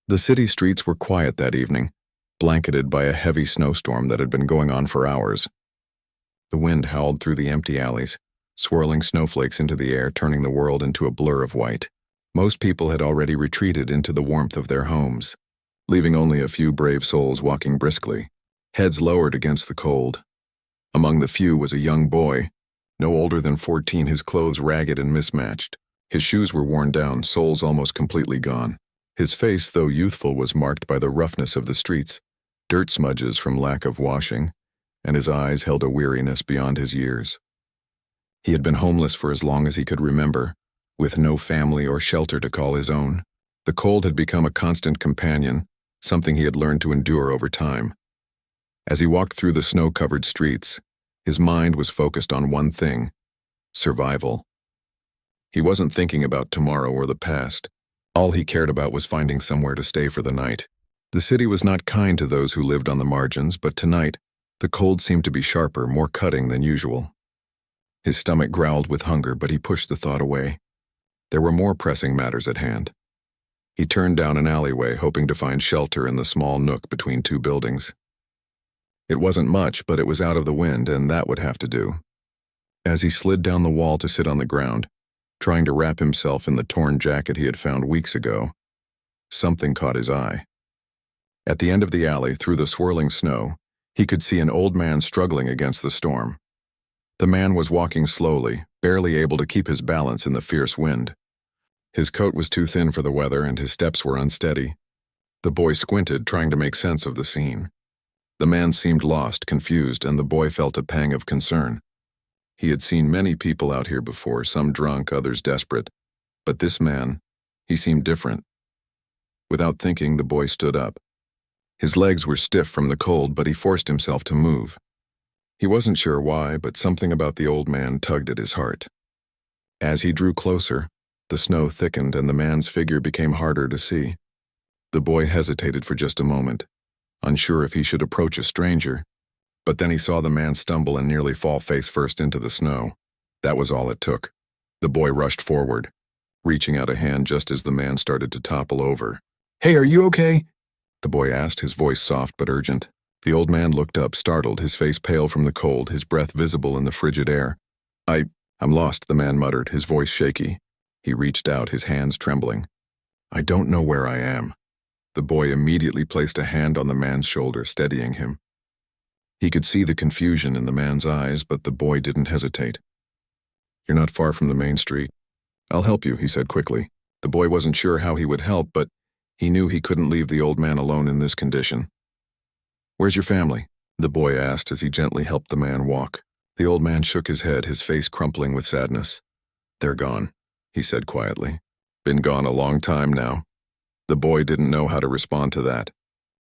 The city streets were quiet that evening, blanketed by a heavy snowstorm that had been going on for hours. The wind howled through the empty alleys, swirling snowflakes into the air, turning the world into a blur of white. Most people had already retreated into the warmth of their homes, leaving only a few brave souls walking briskly, heads lowered against the cold. Among the few was a young boy, no older than 14, his clothes ragged and mismatched. His shoes were worn down, soles almost completely gone. His face, though youthful, was marked by the roughness of the streets, dirt smudges from lack of washing, and his eyes held a weariness beyond his years. He had been homeless for as long as he could remember, with no family or shelter to call his own. The cold had become a constant companion, something he had learned to endure over time. As he walked through the snow-covered streets, his mind was focused on one thing: survival. He wasn't thinking about tomorrow or the past. All he cared about was finding somewhere to stay for the night. The city was not kind to those who lived on the margins, but tonight, the cold seemed to be sharper, more cutting than usual. His stomach growled with hunger, but he pushed the thought away. There were more pressing matters at hand. He turned down an alleyway, hoping to find shelter in the small nook between two buildings. It wasn't much, but it was out of the wind, and that would have to do. As he slid down the wall to sit on the ground, trying to wrap himself in the torn jacket he had found weeks ago, something caught his eye. At the end of the alley, through the swirling snow, he could see an old man struggling against the storm. The man was walking slowly, barely able to keep his balance in the fierce wind. His coat was too thin for the weather, and his steps were unsteady. The boy squinted, trying to make sense of the scene. The man seemed lost, confused, and the boy felt a pang of concern. He had seen many people out here before, some drunk, others desperate. But this man, he seemed different. Without thinking, the boy stood up. His legs were stiff from the cold, but he forced himself to move. He wasn't sure why, but something about the old man tugged at his heart. As he drew closer, the snow thickened and the man's figure became harder to see. The boy hesitated for just a moment, unsure if he should approach a stranger. But then he saw the man stumble and nearly fall face first into the snow. That was all it took. The boy rushed forward, reaching out a hand just as the man started to topple over. "Hey, are you okay?" the boy asked, his voice soft but urgent. The old man looked up, startled, his face pale from the cold, his breath visible in the frigid air. I'm lost," the man muttered, his voice shaky. He reached out, his hands trembling. "I don't know where I am." The boy immediately placed a hand on the man's shoulder, steadying him. He could see the confusion in the man's eyes, but the boy didn't hesitate. "You're not far from the main street. I'll help you," he said quickly. The boy wasn't sure how he would help, but he knew he couldn't leave the old man alone in this condition. "Where's your family?" the boy asked as he gently helped the man walk. The old man shook his head, his face crumpling with sadness. "They're gone," he said quietly. "Been gone a long time now." The boy didn't know how to respond to that.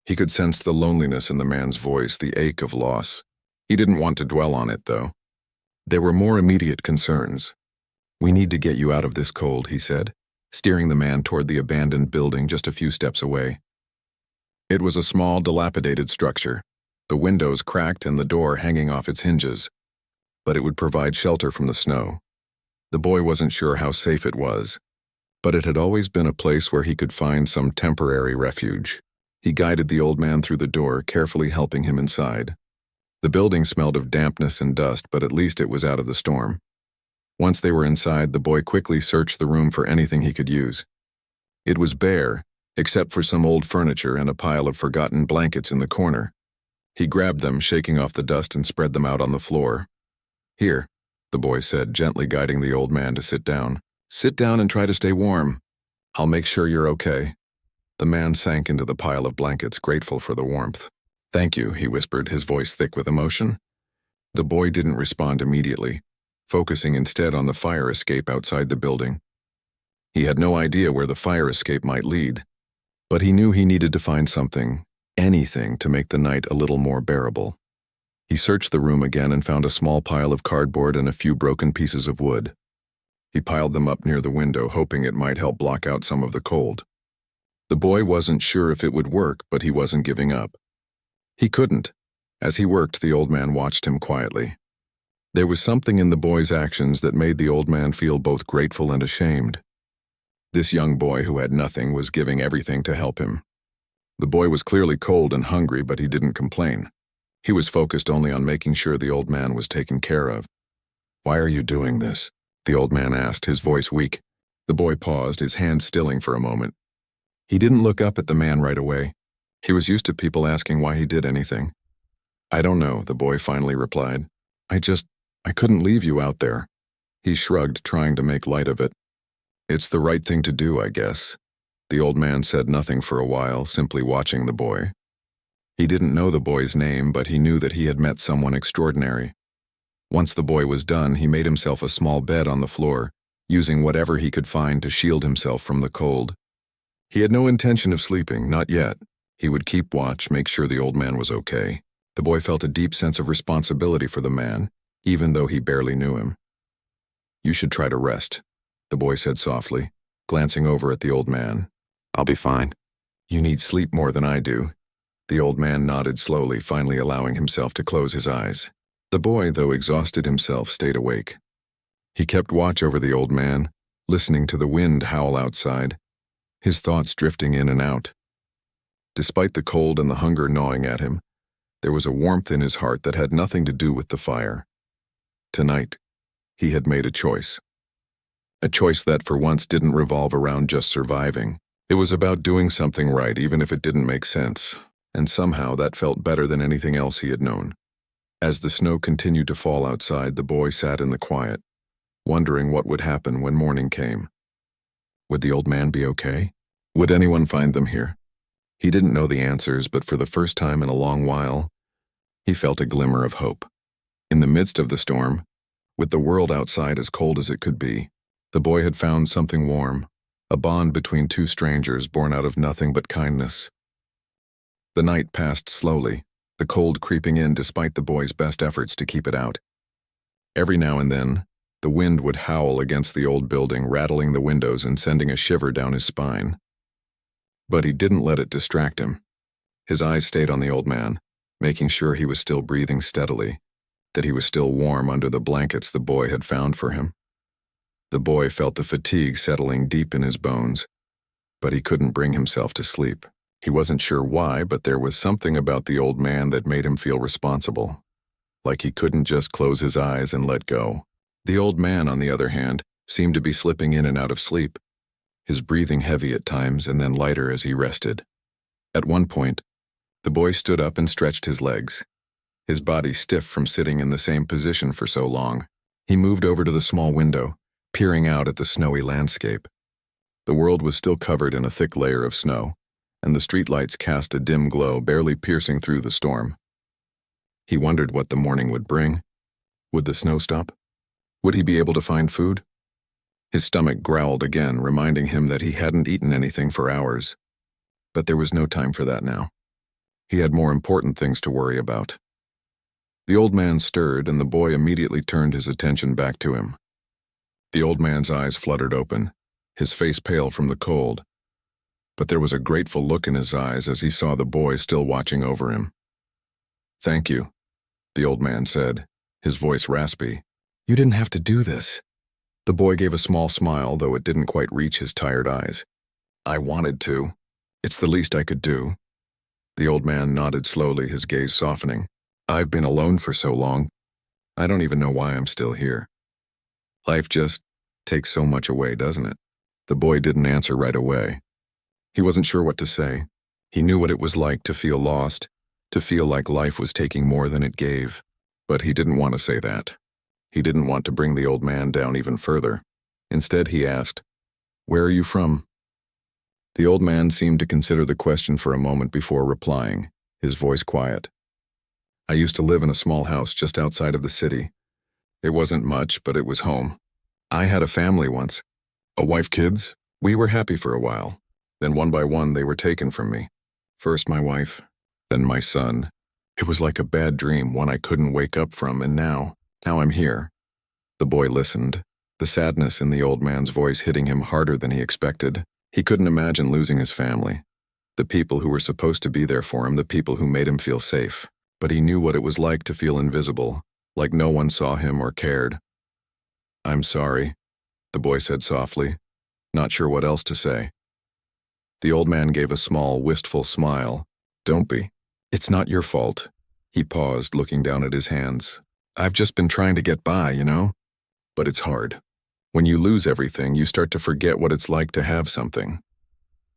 He could sense the loneliness in the man's voice, the ache of loss. He didn't want to dwell on it, though. There were more immediate concerns. "We need to get you out of this cold," he said, steering the man toward the abandoned building just a few steps away. It was a small, dilapidated structure, the windows cracked and the door hanging off its hinges. But it would provide shelter from the snow. The boy wasn't sure how safe it was, but it had always been a place where he could find some temporary refuge. He guided the old man through the door, carefully helping him inside. The building smelled of dampness and dust, but at least it was out of the storm. Once they were inside, the boy quickly searched the room for anything he could use. It was bare, except for some old furniture and a pile of forgotten blankets in the corner. He grabbed them, shaking off the dust, and spread them out on the floor. "Here," the boy said, gently guiding the old man to sit down. "Sit down and try to stay warm. I'll make sure you're okay." The man sank into the pile of blankets, grateful for the warmth. "Thank you," he whispered, his voice thick with emotion. The boy didn't respond immediately, focusing instead on the fire escape outside the building. He had no idea where the fire escape might lead, but he knew he needed to find something, anything, to make the night a little more bearable. He searched the room again and found a small pile of cardboard and a few broken pieces of wood. He piled them up near the window, hoping it might help block out some of the cold. The boy wasn't sure if it would work, but he wasn't giving up. He couldn't. As he worked, the old man watched him quietly. There was something in the boy's actions that made the old man feel both grateful and ashamed. This young boy who had nothing was giving everything to help him. The boy was clearly cold and hungry, but he didn't complain. He was focused only on making sure the old man was taken care of. "Why are you doing this?" the old man asked, his voice weak. The boy paused, his hand stilling for a moment. He didn't look up at the man right away. He was used to people asking why he did anything. "I don't know," the boy finally replied. I couldn't leave you out there." He shrugged, trying to make light of it. "It's the right thing to do, I guess." The old man said nothing for a while, simply watching the boy. He didn't know the boy's name, but he knew that he had met someone extraordinary. Once the boy was done, he made himself a small bed on the floor, using whatever he could find to shield himself from the cold. He had no intention of sleeping, not yet. He would keep watch, make sure the old man was okay. The boy felt a deep sense of responsibility for the man, even though he barely knew him. "You should try to rest," the boy said softly, glancing over at the old man. "I'll be fine." "You need sleep more than I do." The old man nodded slowly, finally allowing himself to close his eyes. The boy, though exhausted himself, stayed awake. He kept watch over the old man, listening to the wind howl outside, his thoughts drifting in and out. Despite the cold and the hunger gnawing at him, there was a warmth in his heart that had nothing to do with the fire. Tonight, he had made a choice. A choice that for once didn't revolve around just surviving. It was about doing something right, even if it didn't make sense, and somehow that felt better than anything else he had known. As the snow continued to fall outside, the boy sat in the quiet, wondering what would happen when morning came. Would the old man be okay? Would anyone find them here? He didn't know the answers, but for the first time in a long while, he felt a glimmer of hope. In the midst of the storm, with the world outside as cold as it could be, the boy had found something warm, a bond between two strangers born out of nothing but kindness. The night passed slowly, the cold creeping in despite the boy's best efforts to keep it out. Every now and then, the wind would howl against the old building, rattling the windows and sending a shiver down his spine. But he didn't let it distract him. His eyes stayed on the old man, making sure he was still breathing steadily, that he was still warm under the blankets the boy had found for him. The boy felt the fatigue settling deep in his bones, but he couldn't bring himself to sleep. He wasn't sure why, but there was something about the old man that made him feel responsible, like he couldn't just close his eyes and let go. The old man, on the other hand, seemed to be slipping in and out of sleep, his breathing heavy at times and then lighter as he rested. At one point, the boy stood up and stretched his legs, his body stiff from sitting in the same position for so long. He moved over to the small window, peering out at the snowy landscape. The world was still covered in a thick layer of snow, and the streetlights cast a dim glow, barely piercing through the storm. He wondered what the morning would bring. Would the snow stop? Would he be able to find food? His stomach growled again, reminding him that he hadn't eaten anything for hours. But there was no time for that now. He had more important things to worry about. The old man stirred, and the boy immediately turned his attention back to him. The old man's eyes fluttered open, his face pale from the cold. But there was a grateful look in his eyes as he saw the boy still watching over him. "Thank you," the old man said, his voice raspy. "You didn't have to do this." The boy gave a small smile, though it didn't quite reach his tired eyes. "I wanted to. It's the least I could do." The old man nodded slowly, his gaze softening. "I've been alone for so long. I don't even know why I'm still here. Life just takes so much away, doesn't it?" The boy didn't answer right away. He wasn't sure what to say. He knew what it was like to feel lost, to feel like life was taking more than it gave. But he didn't want to say that. He didn't want to bring the old man down even further. Instead, he asked, "Where are you from?" The old man seemed to consider the question for a moment before replying, his voice quiet. "I used to live in a small house just outside of the city. It wasn't much, but it was home. I had a family once. A wife, kids. We were happy for a while. Then one by one they were taken from me. First my wife, then my son. It was like a bad dream, one I couldn't wake up from, and now I'm here." The boy listened, the sadness in the old man's voice hitting him harder than he expected. He couldn't imagine losing his family, the people who were supposed to be there for him, the people who made him feel safe. But he knew what it was like to feel invisible, like no one saw him or cared. "I'm sorry," the boy said softly, not sure what else to say. The old man gave a small, wistful smile. Don't be. It's not your fault. He paused, looking down at his hands. I've just been trying to get by, you know? But it's hard. When you lose everything, you start to forget what it's like to have something.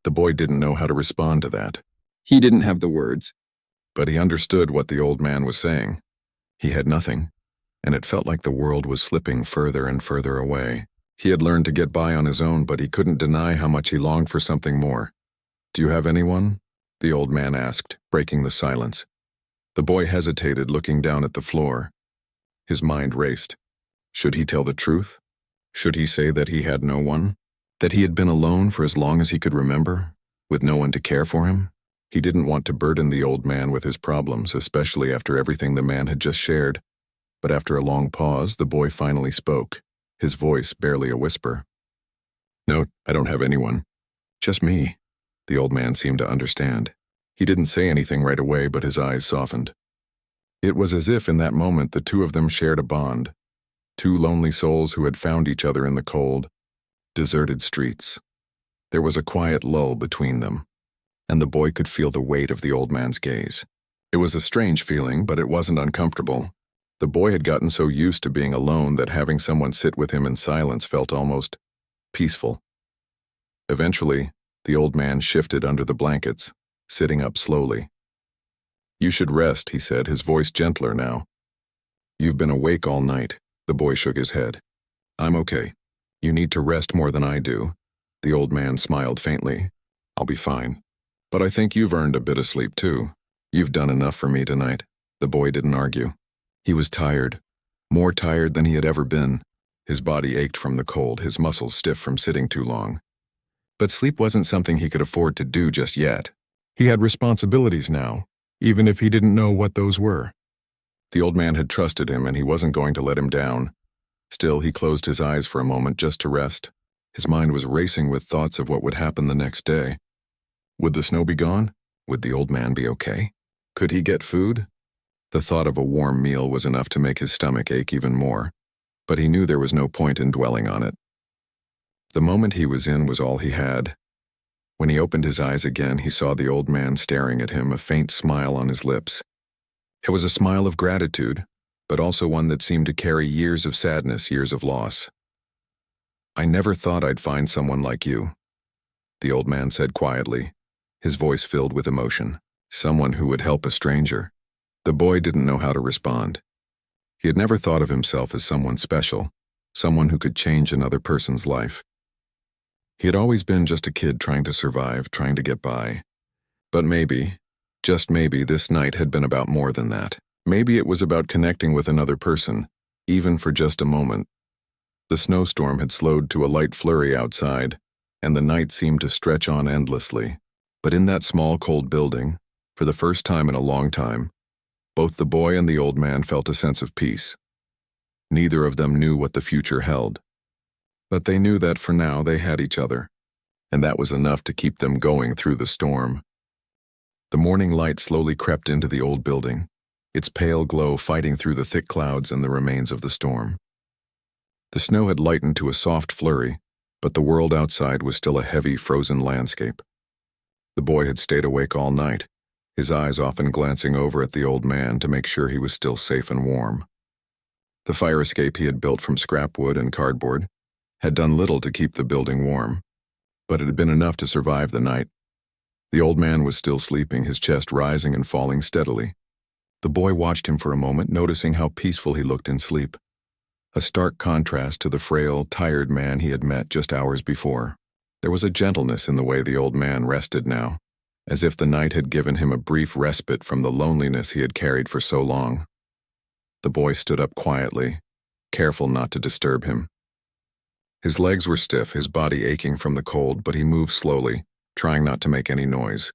The boy didn't know how to respond to that. He didn't have the words. But he understood what the old man was saying. He had nothing, and it felt like the world was slipping further and further away. He had learned to get by on his own, but he couldn't deny how much he longed for something more. Do you have anyone? The old man asked, breaking the silence. The boy hesitated, looking down at the floor. His mind raced. Should he tell the truth? Should he say that he had no one? That he had been alone for as long as he could remember, with no one to care for him? He didn't want to burden the old man with his problems, especially after everything the man had just shared. But after a long pause, the boy finally spoke, his voice barely a whisper. No, I don't have anyone. Just me. The old man seemed to understand. He didn't say anything right away, but his eyes softened. It was as if in that moment the two of them shared a bond. Two lonely souls who had found each other in the cold, deserted streets. There was a quiet lull between them, and the boy could feel the weight of the old man's gaze. It was a strange feeling, but it wasn't uncomfortable. The boy had gotten so used to being alone that having someone sit with him in silence felt almost peaceful. Eventually, the old man shifted under the blankets, sitting up slowly. You should rest, he said, his voice gentler now. You've been awake all night. The boy shook his head. I'm okay. You need to rest more than I do. The old man smiled faintly. I'll be fine. But I think you've earned a bit of sleep too. You've done enough for me tonight. The boy didn't argue. He was tired, more tired than he had ever been. His body ached from the cold, his muscles stiff from sitting too long. But sleep wasn't something he could afford to do just yet. He had responsibilities now, even if he didn't know what those were. The old man had trusted him, and he wasn't going to let him down. Still, he closed his eyes for a moment just to rest. His mind was racing with thoughts of what would happen the next day. Would the snow be gone? Would the old man be okay? Could he get food? The thought of a warm meal was enough to make his stomach ache even more, but he knew there was no point in dwelling on it. The moment he was in was all he had. When he opened his eyes again, he saw the old man staring at him, a faint smile on his lips. It was a smile of gratitude, but also one that seemed to carry years of sadness, years of loss. I never thought I'd find someone like you, the old man said quietly, his voice filled with emotion. Someone who would help a stranger. The boy didn't know how to respond. He had never thought of himself as someone special, someone who could change another person's life. He had always been just a kid trying to survive, trying to get by. But maybe, just maybe, this night had been about more than that. Maybe it was about connecting with another person, even for just a moment. The snowstorm had slowed to a light flurry outside, and the night seemed to stretch on endlessly. But in that small, cold building, for the first time in a long time, both the boy and the old man felt a sense of peace. Neither of them knew what the future held. But they knew that for now they had each other, and that was enough to keep them going through the storm. The morning light slowly crept into the old building, its pale glow fighting through the thick clouds and the remains of the storm. The snow had lightened to a soft flurry, but the world outside was still a heavy, frozen landscape. The boy had stayed awake all night, his eyes often glancing over at the old man to make sure he was still safe and warm. The fire escape he had built from scrap wood and cardboard had done little to keep the building warm, but it had been enough to survive the night. The old man was still sleeping, his chest rising and falling steadily. The boy watched him for a moment, noticing how peaceful he looked in sleep, a stark contrast to the frail, tired man he had met just hours before. There was a gentleness in the way the old man rested now, as if the night had given him a brief respite from the loneliness he had carried for so long. The boy stood up quietly, careful not to disturb him. His legs were stiff, his body aching from the cold, but he moved slowly, trying not to make any noise.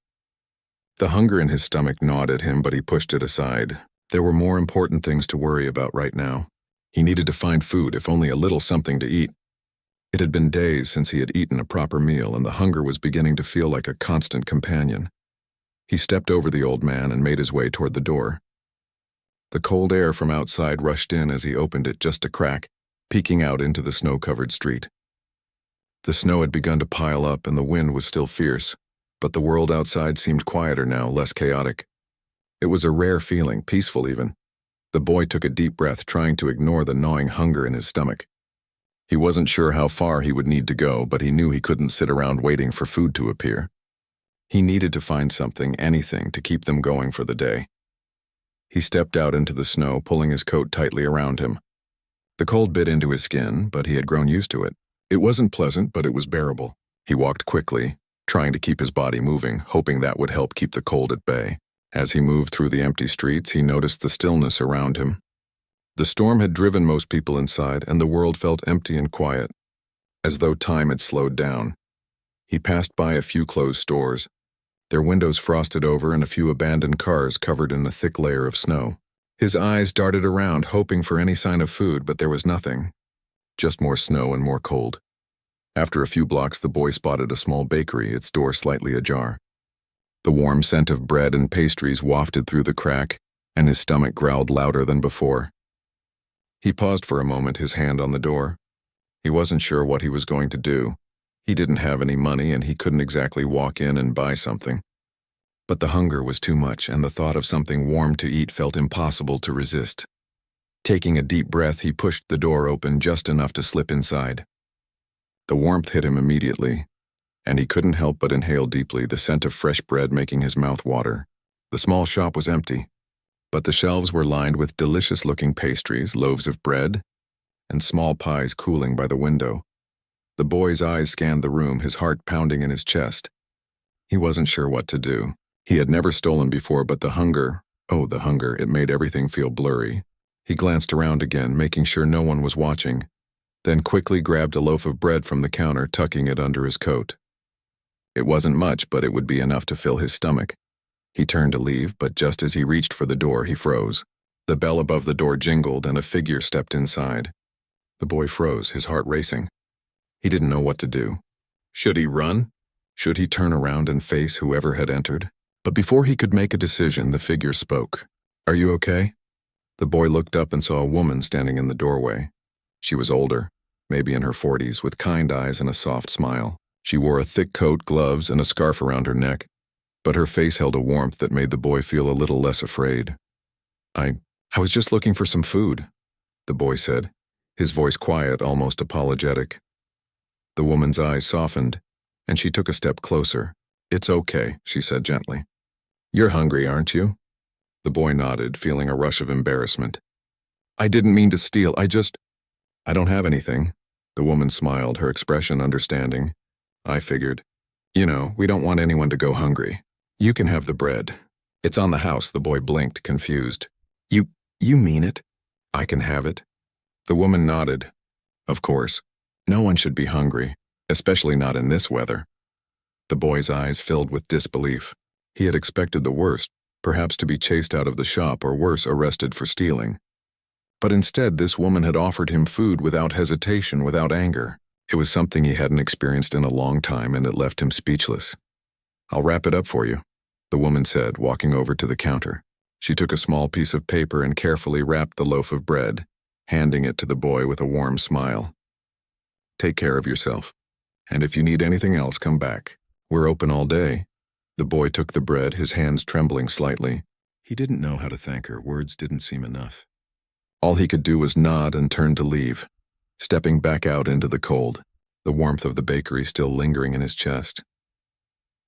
The hunger in his stomach gnawed at him, but he pushed it aside. There were more important things to worry about right now. He needed to find food, if only a little something to eat. It had been days since he had eaten a proper meal, and the hunger was beginning to feel like a constant companion. He stepped over the old man and made his way toward the door. The cold air from outside rushed in as he opened it just a crack, peeking out into the snow-covered street. The snow had begun to pile up, and the wind was still fierce, But the world outside seemed quieter now, less chaotic. It was a rare feeling, peaceful even. The boy took a deep breath, trying to ignore the gnawing hunger in his stomach. He wasn't sure how far he would need to go, but he knew he couldn't sit around waiting for food to appear. He needed to find something, anything, to keep them going for the day. He stepped out into the snow, pulling his coat tightly around him. The cold bit into his skin, but he had grown used to it. It wasn't pleasant, but it was bearable. He walked quickly, trying to keep his body moving, hoping that would help keep the cold at bay. As he moved through the empty streets, he noticed the stillness around him. The storm had driven most people inside, and the world felt empty and quiet, as though time had slowed down. He passed by a few closed stores, their windows frosted over and a few abandoned cars covered in a thick layer of snow. His eyes darted around, hoping for any sign of food, but there was nothing. Just more snow and more cold. After a few blocks, the boy spotted a small bakery, its door slightly ajar. The warm scent of bread and pastries wafted through the crack, and his stomach growled louder than before. He paused for a moment, his hand on the door. He wasn't sure what he was going to do. He didn't have any money, and he couldn't exactly walk in and buy something. But the hunger was too much, and the thought of something warm to eat felt impossible to resist. Taking a deep breath, he pushed the door open just enough to slip inside. The warmth hit him immediately, and he couldn't help but inhale deeply, the scent of fresh bread making his mouth water. The small shop was empty, but the shelves were lined with delicious-looking pastries, loaves of bread, and small pies cooling by the window. The boy's eyes scanned the room, his heart pounding in his chest. He wasn't sure what to do. He had never stolen before, but the hunger, it made everything feel blurry. He glanced around again, making sure no one was watching, then quickly grabbed a loaf of bread from the counter, tucking it under his coat. It wasn't much, but it would be enough to fill his stomach. He turned to leave, but just as he reached for the door, he froze. The bell above the door jingled, and a figure stepped inside. The boy froze, his heart racing. He didn't know what to do. Should he run? Should he turn around and face whoever had entered? But before he could make a decision, the figure spoke. "Are you okay?" The boy looked up and saw a woman standing in the doorway. She was older, maybe in her 40s, with kind eyes and a soft smile. She wore a thick coat, gloves, and a scarf around her neck, but her face held a warmth that made the boy feel a little less afraid. I was just looking for some food," the boy said, his voice quiet, almost apologetic. The woman's eyes softened, and she took a step closer. "It's okay," she said gently. "You're hungry, aren't you?" The boy nodded, feeling a rush of embarrassment. "I didn't mean to steal, I don't have anything." The woman smiled, her expression understanding. "I figured. We don't want anyone to go hungry. You can have the bread. It's on the house." The boy blinked, confused. You mean it? I can have it?" The woman nodded. "Of course. No one should be hungry, especially not in this weather." The boy's eyes filled with disbelief. He had expected the worst, perhaps to be chased out of the shop or worse, arrested for stealing. But instead, this woman had offered him food without hesitation, without anger. It was something he hadn't experienced in a long time, and it left him speechless. "I'll wrap it up for you," the woman said, walking over to the counter. She took a small piece of paper and carefully wrapped the loaf of bread, handing it to the boy with a warm smile. "Take care of yourself, and if you need anything else, come back. We're open all day." The boy took the bread, his hands trembling slightly. He didn't know how to thank her, words didn't seem enough. All he could do was nod and turn to leave, stepping back out into the cold, the warmth of the bakery still lingering in his chest.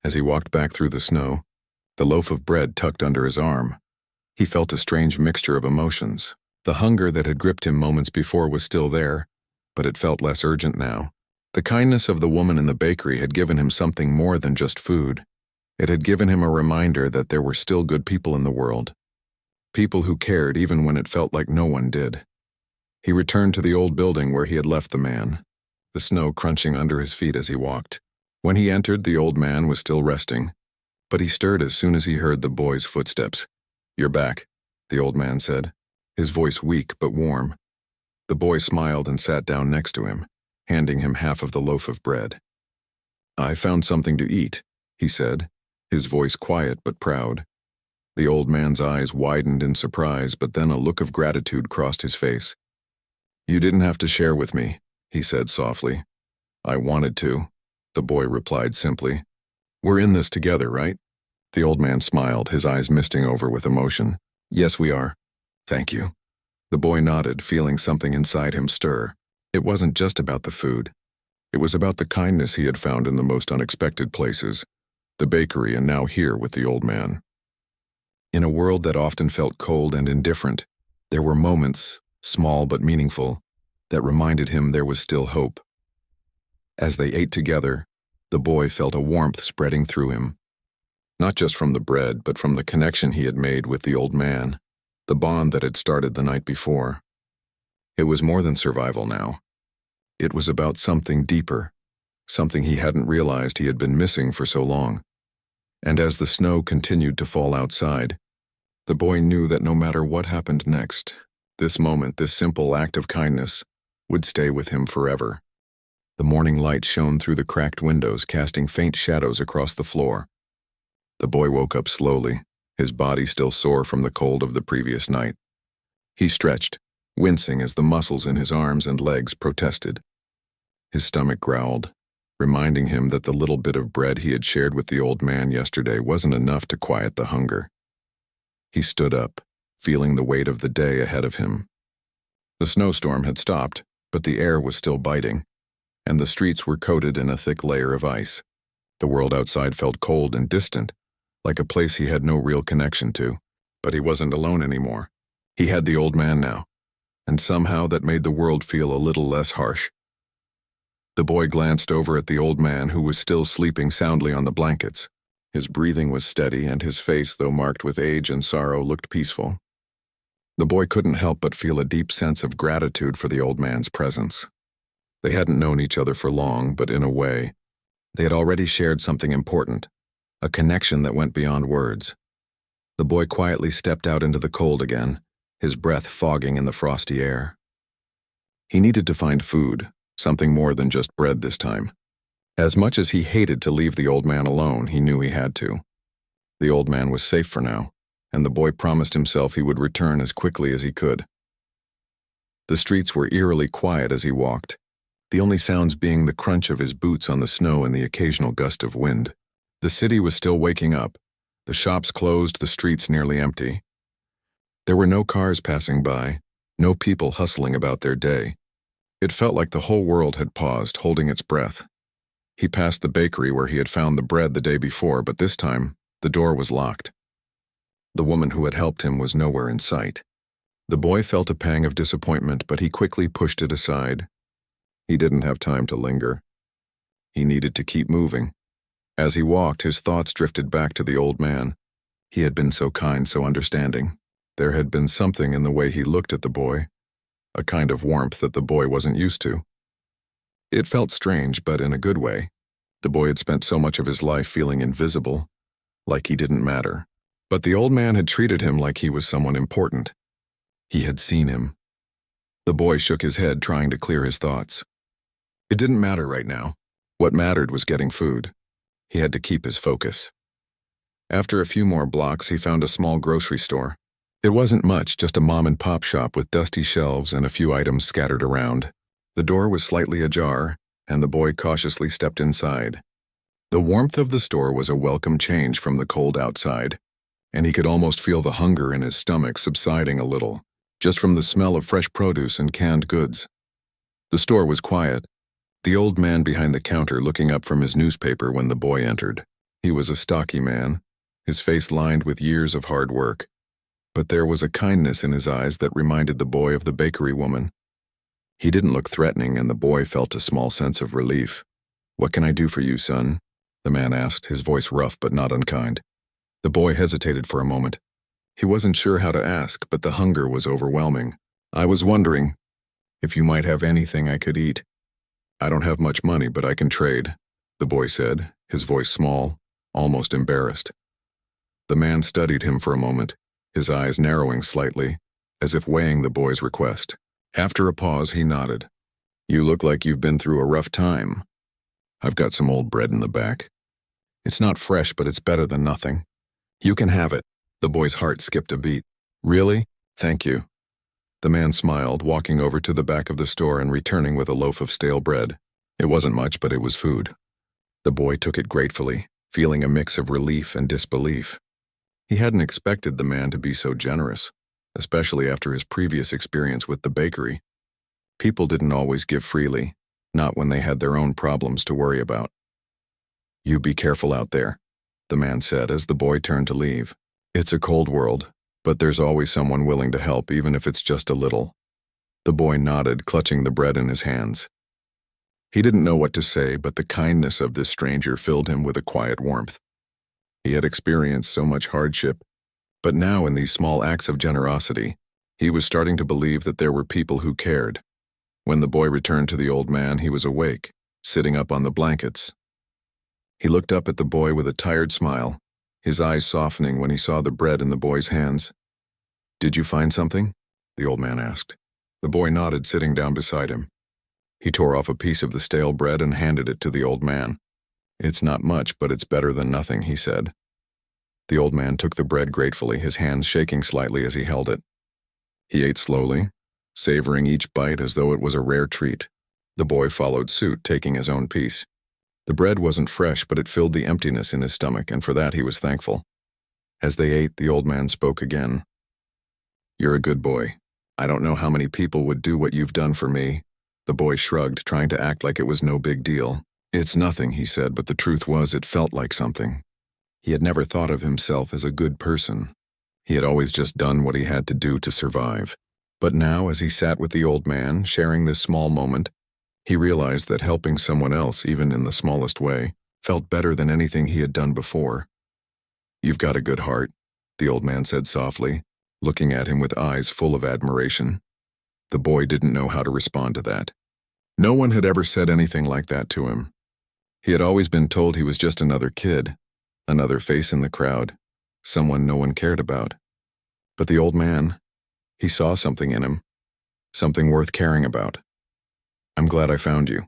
As he walked back through the snow, the loaf of bread tucked under his arm, he felt a strange mixture of emotions. The hunger that had gripped him moments before was still there, but it felt less urgent now. The kindness of the woman in the bakery had given him something more than just food. It had given him a reminder that there were still good people in the world. People who cared even when it felt like no one did. He returned to the old building where he had left the man, the snow crunching under his feet as he walked. When he entered, the old man was still resting, but he stirred as soon as he heard the boy's footsteps. "You're back," the old man said, his voice weak but warm. The boy smiled and sat down next to him, handing him half of the loaf of bread. "I found something to eat," he said, his voice quiet but proud. The old man's eyes widened in surprise, but then a look of gratitude crossed his face. "You didn't have to share with me," he said softly. "I wanted to," the boy replied simply. We're in this together, right? The old man smiled, his eyes misting over with emotion. Yes, we are. Thank you. The boy nodded, feeling something inside him stir. It wasn't just about the food. It was about the kindness he had found in the most unexpected places, the bakery and now here with the old man. In a world that often felt cold and indifferent, there were moments, small but meaningful, that reminded him there was still hope. As they ate together, the boy felt a warmth spreading through him. Not just from the bread, but from the connection he had made with the old man, the bond that had started the night before. It was more than survival now. It was about something deeper, something he hadn't realized he had been missing for so long. And as the snow continued to fall outside, the boy knew that no matter what happened next, this moment, this simple act of kindness, would stay with him forever. The morning light shone through the cracked windows, casting faint shadows across the floor. The boy woke up slowly, his body still sore from the cold of the previous night. He stretched, wincing as the muscles in his arms and legs protested. His stomach growled, reminding him that the little bit of bread he had shared with the old man yesterday wasn't enough to quiet the hunger. He stood up, feeling the weight of the day ahead of him. The snowstorm had stopped, but the air was still biting, and the streets were coated in a thick layer of ice. The world outside felt cold and distant, like a place he had no real connection to. But he wasn't alone anymore. He had the old man now, and somehow that made the world feel a little less harsh. The boy glanced over at the old man, who was still sleeping soundly on the blankets. His breathing was steady, and his face, though marked with age and sorrow, looked peaceful. The boy couldn't help but feel a deep sense of gratitude for the old man's presence. They hadn't known each other for long, but in a way, they had already shared something important, a connection that went beyond words. The boy quietly stepped out into the cold again, his breath fogging in the frosty air. He needed to find food, something more than just bread this time. As much as he hated to leave the old man alone, he knew he had to. The old man was safe for now, and the boy promised himself he would return as quickly as he could. The streets were eerily quiet as he walked, the only sounds being the crunch of his boots on the snow and the occasional gust of wind. The city was still waking up, the shops closed, the streets nearly empty. There were no cars passing by, no people hustling about their day. It felt like the whole world had paused, holding its breath. He passed the bakery where he had found the bread the day before, but this time, the door was locked. The woman who had helped him was nowhere in sight. The boy felt a pang of disappointment, but he quickly pushed it aside. He didn't have time to linger. He needed to keep moving. As he walked, his thoughts drifted back to the old man. He had been so kind, so understanding. There had been something in the way he looked at the boy, a kind of warmth that the boy wasn't used to. It felt strange, but in a good way. The boy had spent so much of his life feeling invisible, like he didn't matter. But the old man had treated him like he was someone important. He had seen him. The boy shook his head, trying to clear his thoughts. It didn't matter right now. What mattered was getting food. He had to keep his focus. After a few more blocks, he found a small grocery store. It wasn't much, just a mom-and-pop shop with dusty shelves and a few items scattered around. The door was slightly ajar, and the boy cautiously stepped inside. The warmth of the store was a welcome change from the cold outside, and he could almost feel the hunger in his stomach subsiding a little, just from the smell of fresh produce and canned goods. The store was quiet, the old man behind the counter looking up from his newspaper when the boy entered. He was a stocky man, his face lined with years of hard work, but there was a kindness in his eyes that reminded the boy of the bakery woman. He didn't look threatening, and the boy felt a small sense of relief. "What can I do for you, son?" the man asked, his voice rough but not unkind. The boy hesitated for a moment. He wasn't sure how to ask, but the hunger was overwhelming. "I was wondering if you might have anything I could eat." "I don't have much money, but I can trade," the boy said, his voice small, almost embarrassed. The man studied him for a moment, his eyes narrowing slightly, as if weighing the boy's request. After a pause, he nodded. "You look like you've been through a rough time. I've got some old bread in the back. It's not fresh, but it's better than nothing. You can have it." The boy's heart skipped a beat. "Really? Thank you." The man smiled, walking over to the back of the store and returning with a loaf of stale bread. It wasn't much, but it was food. The boy took it gratefully, feeling a mix of relief and disbelief. He hadn't expected the man to be so generous, especially after his previous experience with the bakery. People didn't always give freely, not when they had their own problems to worry about. "You be careful out there," the man said as the boy turned to leave. "It's a cold world, but there's always someone willing to help, even if it's just a little." The boy nodded, clutching the bread in his hands. He didn't know what to say, but the kindness of this stranger filled him with a quiet warmth. He had experienced so much hardship, but now in these small acts of generosity, he was starting to believe that there were people who cared. When the boy returned to the old man, he was awake, sitting up on the blankets. He looked up at the boy with a tired smile, his eyes softening when he saw the bread in the boy's hands. "Did you find something?" the old man asked. The boy nodded, sitting down beside him. He tore off a piece of the stale bread and handed it to the old man. "It's not much, but it's better than nothing," he said. The old man took the bread gratefully, his hands shaking slightly as he held it. He ate slowly, savoring each bite as though it was a rare treat. The boy followed suit, taking his own piece. The bread wasn't fresh, but it filled the emptiness in his stomach, and for that he was thankful. As they ate, the old man spoke again. "You're a good boy. I don't know how many people would do what you've done for me." The boy shrugged, trying to act like it was no big deal. "It's nothing," he said, but the truth was it felt like something. He had never thought of himself as a good person. He had always just done what he had to do to survive. But now, as he sat with the old man, sharing this small moment, he realized that helping someone else, even in the smallest way, felt better than anything he had done before. "You've got a good heart," the old man said softly, looking at him with eyes full of admiration. The boy didn't know how to respond to that. No one had ever said anything like that to him. He had always been told he was just another kid, another face in the crowd, someone no one cared about. But the old man, he saw something in him, something worth caring about. "I'm glad I found you,"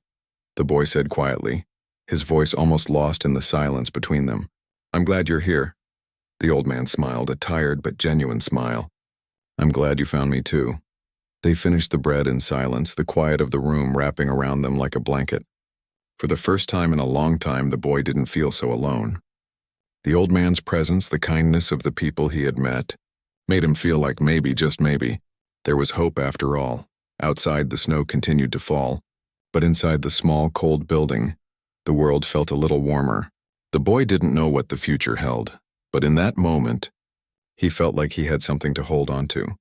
the boy said quietly, his voice almost lost in the silence between them. "I'm glad you're here." The old man smiled, a tired but genuine smile. "I'm glad you found me too." They finished the bread in silence, the quiet of the room wrapping around them like a blanket. For the first time in a long time, the boy didn't feel so alone. The old man's presence, the kindness of the people he had met, made him feel like maybe, just maybe, there was hope after all. Outside, the snow continued to fall, but inside the small, cold building, the world felt a little warmer. The boy didn't know what the future held, but in that moment, he felt like he had something to hold on to.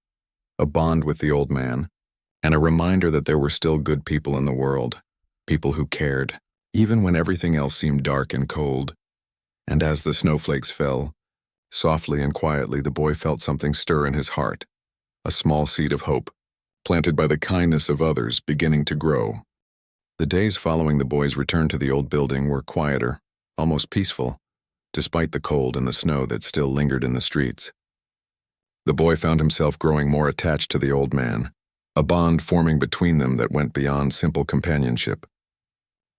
A bond with the old man, and a reminder that there were still good people in the world, people who cared, even when everything else seemed dark and cold. And as the snowflakes fell, softly and quietly, the boy felt something stir in his heart, a small seed of hope, planted by the kindness of others, beginning to grow. The days following the boy's return to the old building were quieter, almost peaceful, despite the cold and the snow that still lingered in the streets. The boy found himself growing more attached to the old man, a bond forming between them that went beyond simple companionship.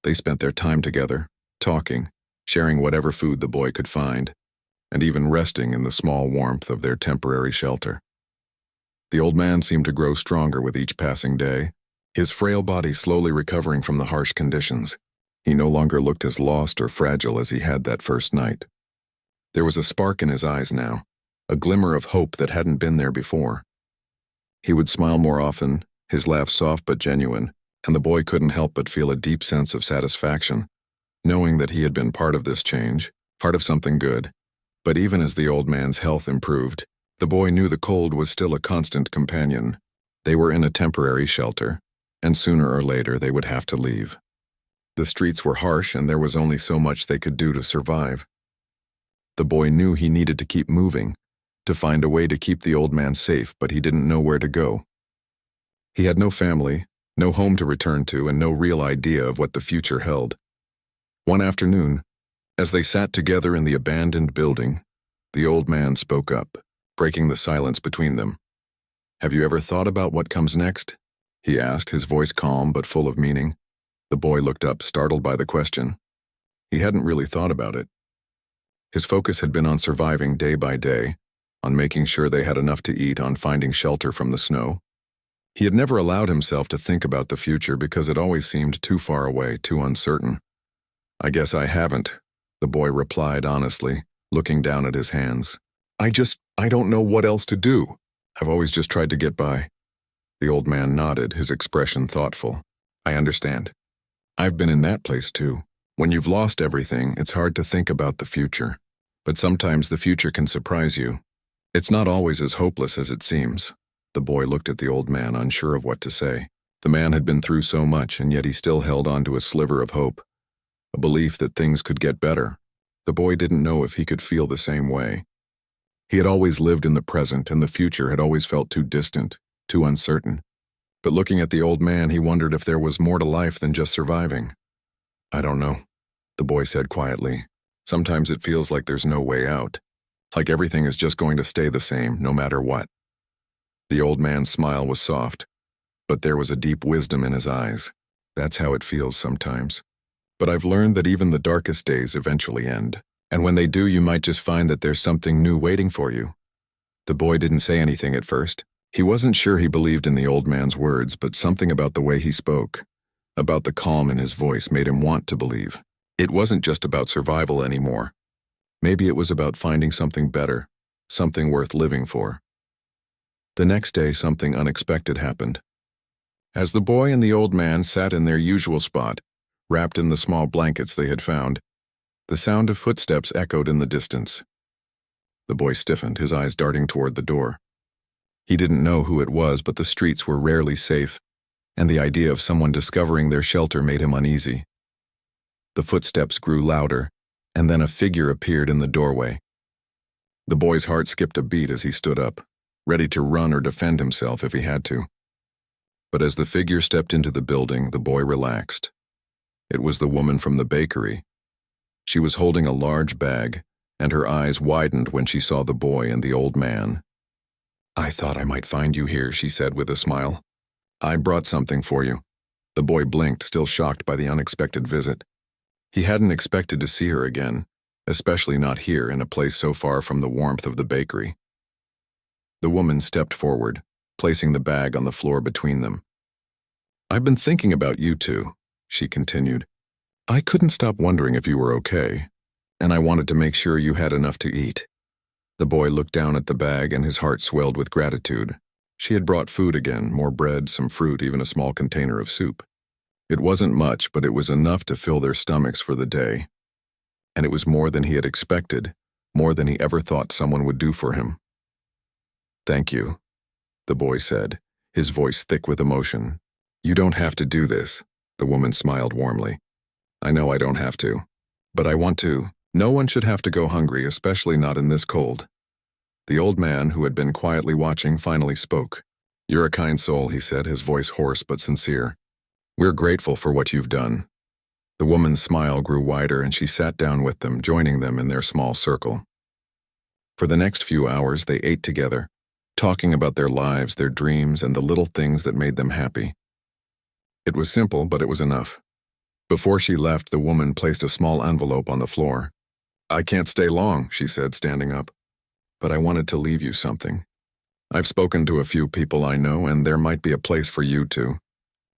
They spent their time together, talking, sharing whatever food the boy could find, and even resting in the small warmth of their temporary shelter. The old man seemed to grow stronger with each passing day, his frail body slowly recovering from the harsh conditions. He no longer looked as lost or fragile as he had that first night. There was a spark in his eyes now, a glimmer of hope that hadn't been there before. He would smile more often, his laugh soft but genuine, and the boy couldn't help but feel a deep sense of satisfaction, knowing that he had been part of this change, part of something good. But even as the old man's health improved, the boy knew the cold was still a constant companion. They were in a temporary shelter, and sooner or later they would have to leave. The streets were harsh, and there was only so much they could do to survive. The boy knew he needed to keep moving, to find a way to keep the old man safe, but he didn't know where to go. He had no family, no home to return to, and no real idea of what the future held. One afternoon, as they sat together in the abandoned building, the old man spoke up, breaking the silence between them. "Have you ever thought about what comes next?" he asked, his voice calm but full of meaning. The boy looked up, startled by the question. He hadn't really thought about it. His focus had been on surviving day by day, on making sure they had enough to eat, on finding shelter from the snow. He had never allowed himself to think about the future because it always seemed too far away, too uncertain. "I guess I haven't," the boy replied honestly, looking down at his hands. I don't know what else to do. I've always just tried to get by. The old man nodded, his expression thoughtful. I understand. I've been in that place too. When you've lost everything, it's hard to think about the future. But sometimes the future can surprise you. It's not always as hopeless as it seems. The boy looked at the old man, unsure of what to say. The man had been through so much, and yet he still held on to a sliver of hope, a belief that things could get better. The boy didn't know if he could feel the same way. He had always lived in the present, and the future had always felt too distant, too uncertain. But looking at the old man, he wondered if there was more to life than just surviving. I don't know, the boy said quietly. Sometimes it feels like there's no way out, like everything is just going to stay the same, no matter what. The old man's smile was soft, but there was a deep wisdom in his eyes. That's how it feels sometimes. But I've learned that even the darkest days eventually end. And when they do, you might just find that there's something new waiting for you. The boy didn't say anything at first. He wasn't sure he believed in the old man's words, but something about the way he spoke, about the calm in his voice, made him want to believe. It wasn't just about survival anymore. Maybe it was about finding something better, something worth living for. The next day, something unexpected happened. As the boy and the old man sat in their usual spot, wrapped in the small blankets they had found, the sound of footsteps echoed in the distance. The boy stiffened, his eyes darting toward the door. He didn't know who it was, but the streets were rarely safe, and the idea of someone discovering their shelter made him uneasy. The footsteps grew louder, and then a figure appeared in the doorway. The boy's heart skipped a beat as he stood up, ready to run or defend himself if he had to. But as the figure stepped into the building, the boy relaxed. It was the woman from the bakery. She was holding a large bag, and her eyes widened when she saw the boy and the old man. I thought I might find you here, she said with a smile. I brought something for you. The boy blinked, still shocked by the unexpected visit. He hadn't expected to see her again, especially not here in a place so far from the warmth of the bakery. The woman stepped forward, placing the bag on the floor between them. I've been thinking about you two, she continued. I couldn't stop wondering if you were okay, and I wanted to make sure you had enough to eat. The boy looked down at the bag and his heart swelled with gratitude. She had brought food again, more bread, some fruit, even a small container of soup. It wasn't much, but it was enough to fill their stomachs for the day. And it was more than he had expected, more than he ever thought someone would do for him. Thank you, the boy said, his voice thick with emotion. You don't have to do this, the woman smiled warmly. I know I don't have to, but I want to. No one should have to go hungry, especially not in this cold. The old man, who had been quietly watching, finally spoke. You're a kind soul, he said, his voice hoarse but sincere. We're grateful for what you've done. The woman's smile grew wider and she sat down with them, joining them in their small circle. For the next few hours, they ate together, talking about their lives, their dreams, and the little things that made them happy. It was simple, but it was enough. Before she left, the woman placed a small envelope on the floor. I can't stay long, she said, standing up. But I wanted to leave you something. I've spoken to a few people I know, and there might be a place for you two.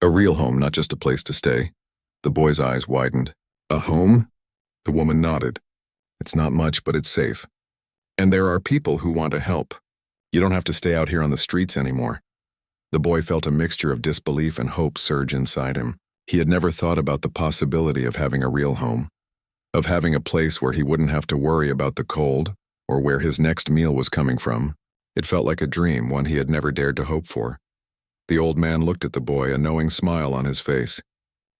A real home, not just a place to stay. The boy's eyes widened. A home? The woman nodded. It's not much, but it's safe. And there are people who want to help. You don't have to stay out here on the streets anymore. The boy felt a mixture of disbelief and hope surge inside him. He had never thought about the possibility of having a real home, of having a place where he wouldn't have to worry about the cold or where his next meal was coming from. It felt like a dream, one he had never dared to hope for. The old man looked at the boy, a knowing smile on his face.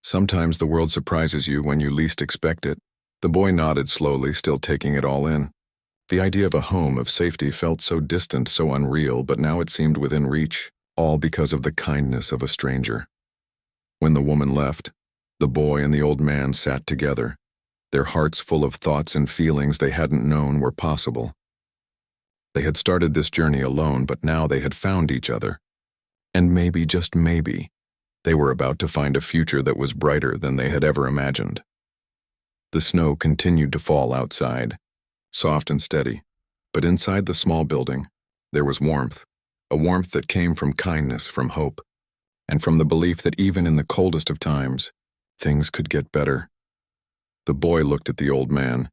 Sometimes the world surprises you when you least expect it. The boy nodded slowly, still taking it all in. The idea of a home, of safety, felt so distant, so unreal, but now it seemed within reach, all because of the kindness of a stranger. When the woman left, the boy and the old man sat together, their hearts full of thoughts and feelings they hadn't known were possible. They had started this journey alone, but now they had found each other. And maybe, just maybe, they were about to find a future that was brighter than they had ever imagined. The snow continued to fall outside, soft and steady, but inside the small building, there was warmth, a warmth that came from kindness, from hope, and from the belief that even in the coldest of times, things could get better. The boy looked at the old man,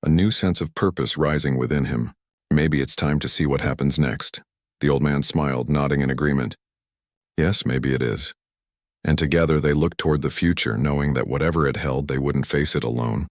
a new sense of purpose rising within him. Maybe it's time to see what happens next. The old man smiled, nodding in agreement. Yes, maybe it is. And together they looked toward the future, knowing that whatever it held, they wouldn't face it alone.